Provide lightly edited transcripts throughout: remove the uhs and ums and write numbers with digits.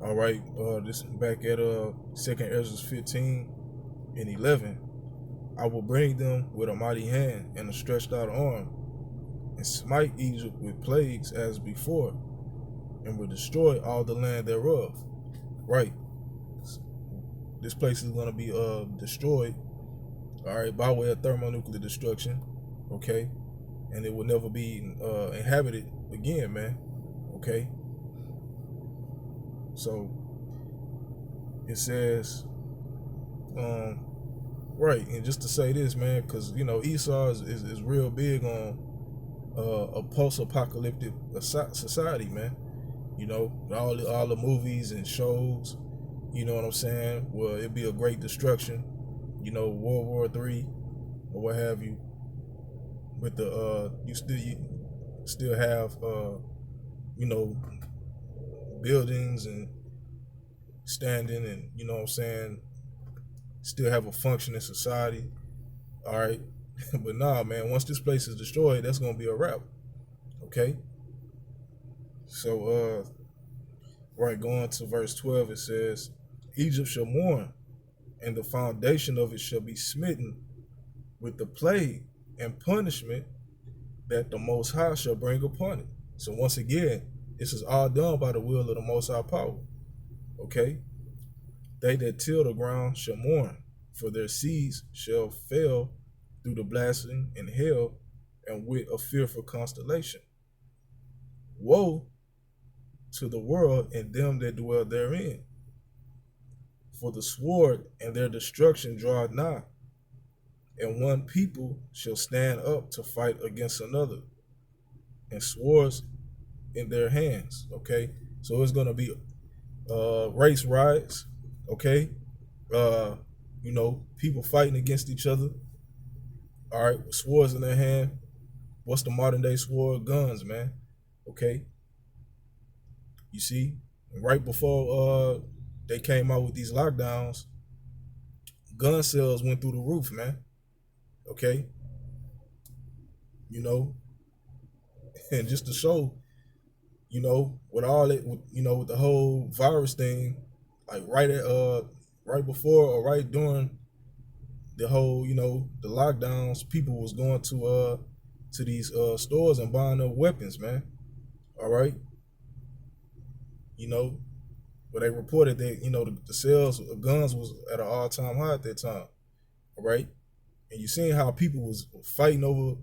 All right, this back at Second Ezra 15 and 11. I will bring them with a mighty hand and a stretched out arm, and smite Egypt with plagues as before, and will destroy all the land thereof. Right, this place is gonna be destroyed. All right, by way of thermonuclear destruction. Okay, and it will never be inhabited again, man. Okay, so it says, um, right, and just to say this, man, because Esau is real big on a post-apocalyptic society, man. All the movies and shows. You know what I'm saying? Well, it'd be a great destruction. World War III or what have you. With the you still have you know buildings and standing, and what I'm saying, still have a functioning society. All right, but nah, man. Once this place is destroyed, that's gonna be a wrap. Okay, so right, going to verse 12, it says, Egypt shall mourn, and the foundation of it shall be smitten with the plague and punishment that the Most High shall bring upon it. So once again, this is all done by the will of the Most High power. Okay, they that till the ground shall mourn, for their seeds shall fail through the blasting and hell, and with a fearful constellation. Woe to the world and them that dwell therein, for the sword and their destruction draweth nigh, and one people shall stand up to fight against another, and swords in their hands. Okay, so it's gonna be race riots. Okay, people fighting against each other. All right, with swords in their hand. What's the modern day sword? Guns, man. Okay, you see, right before they came out with these lockdowns, gun sales went through the roof, man. Okay, you know, and just to show, with all it, with the whole virus thing, like right before or right during the whole, the lockdowns, people was going to these stores and buying up weapons, man. All right, you know, but they reported that the sales of guns was at an all-time high at that time. All right, and you seen how people was fighting over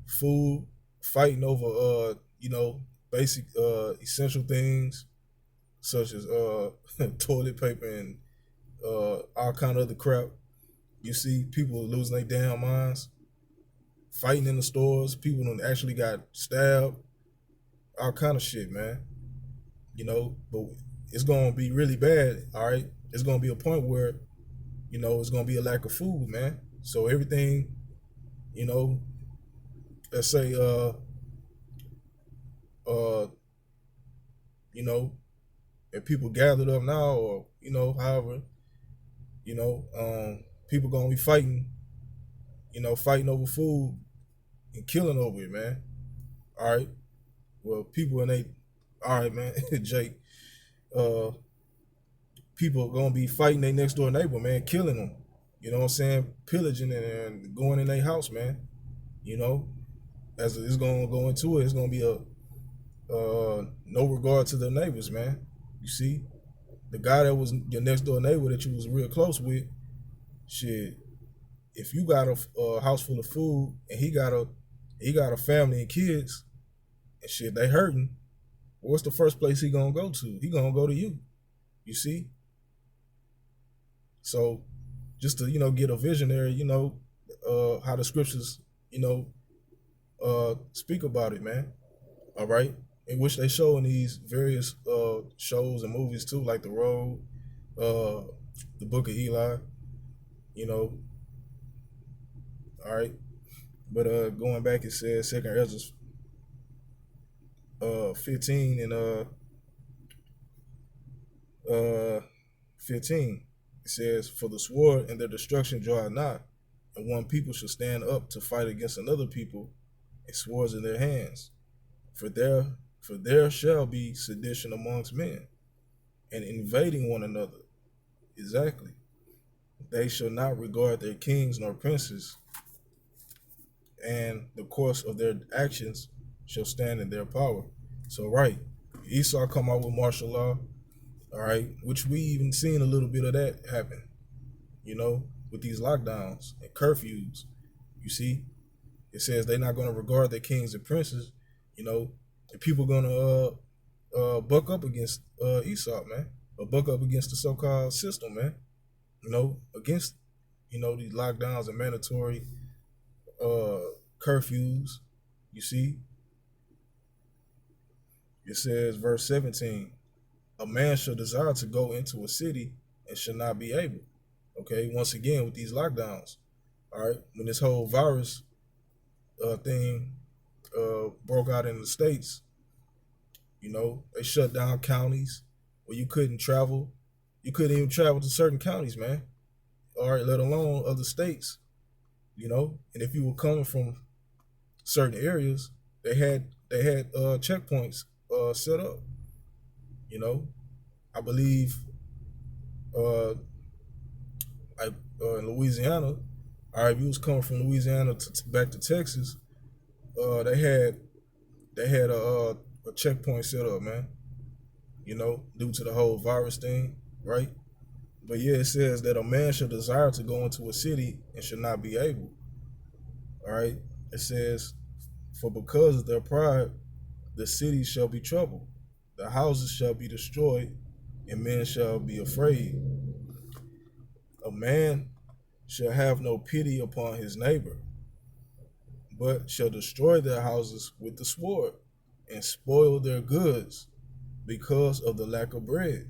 food, fighting over basic essential things such as toilet paper and all kind of other crap. You see people losing their damn minds, fighting in the stores. People actually got stabbed, all kind of shit, man. But it's gonna be really bad. All right, it's gonna be a point where it's gonna be a lack of food, man. So everything, you know, let's say uh you know if people gathered up now, or however, people gonna be fighting, fighting over food and killing over it, man. All right, well, people, and they, all right, man. Jake, uh people are gonna be fighting their next door neighbor, man, killing them. You know what I'm saying? Pillaging and going in their house, man. You know, as it's gonna go into it, it's gonna be a no regard to their neighbors, man. You see, the guy that was your next door neighbor that you was real close with, shit. If you got a house full of food and he got a family and kids and shit, they hurting. What's the first place he gonna go to? He gonna go to you. You see. So just to get a visionary, how the scriptures, speak about it, man. All right, in which they show in these various shows and movies too, like The Road, the Book of Eli. You know, all right. But going back, it says Second Ezra 15 and 15. It says, "For the sword and their destruction draw not, and one people shall stand up to fight against another people, and swords in their hands. For there shall be sedition amongst men, and invading one another. Exactly. They shall not regard their kings nor princes, and the course of their actions shall stand in their power. So right, Esau come out with martial law, all right, which we even seen a little bit of that happen, you know, with these lockdowns and curfews. You see, it says they're not going to regard their kings and princes, you know, and people going to buck up against Esau, man, or buck up against the so-called system, man, you know, against, you know, these lockdowns and mandatory uh, curfews. You see, it says, verse 17, a man shall desire to go into a city and shall not be able. Okay, once again, with these lockdowns, all right, when this whole virus thing broke out in the States, you know, they shut down counties where you couldn't travel. You couldn't even travel to certain counties, man, all right, let alone other states, you know. And if you were coming from certain areas, they had checkpoints set up. You know, I believe uh, I, in Louisiana, all right, if you was coming from Louisiana back to Texas, they had a checkpoint set up, man. You know, due to the whole virus thing, right? But yeah, it says that a man should desire to go into a city and should not be able. All right, it says, for because of their pride, the cities shall be troubled, the houses shall be destroyed, and men shall be afraid. A man shall have no pity upon his neighbor, but shall destroy their houses with the sword and spoil their goods because of the lack of bread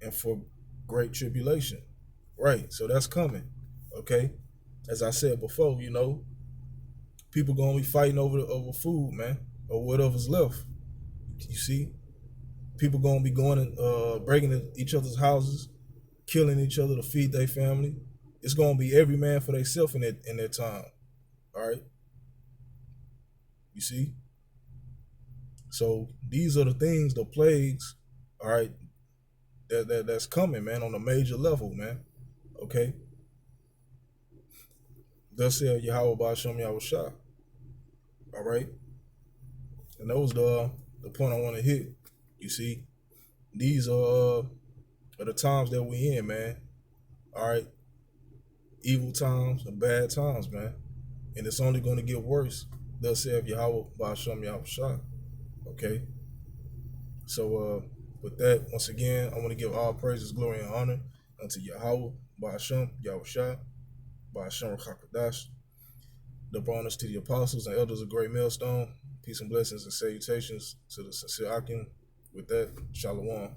and for great tribulation. Right, so that's coming. Okay, as I said before, you know, people gonna be fighting over food, man, or whatever's left. You see, people gonna be going and breaking each other's houses, killing each other to feed their family. It's gonna be every man for themselves in their time. All right, you see. So these are the things, the plagues, all right, that's coming, man, on a major level, man. Okay. Thus said Yahweh Ba'Shem Yahweh Shah. All right. And that was the point I want to hit. You see, these are the times that we in, man. All right. Evil times and bad times, man. And it's only going to get worse. Thus said Yahweh Ba'Shem Yahweh Shah. Okay. So with that, once again, I want to give all praises, glory, and honor unto Yahweh Ba'Shem Yahweh Shah, Ba'Shem Rakakadash. Double honors to the apostles and elders of Great Millstone. Peace and blessings and salutations to the sincere Akim. With that, Shalom.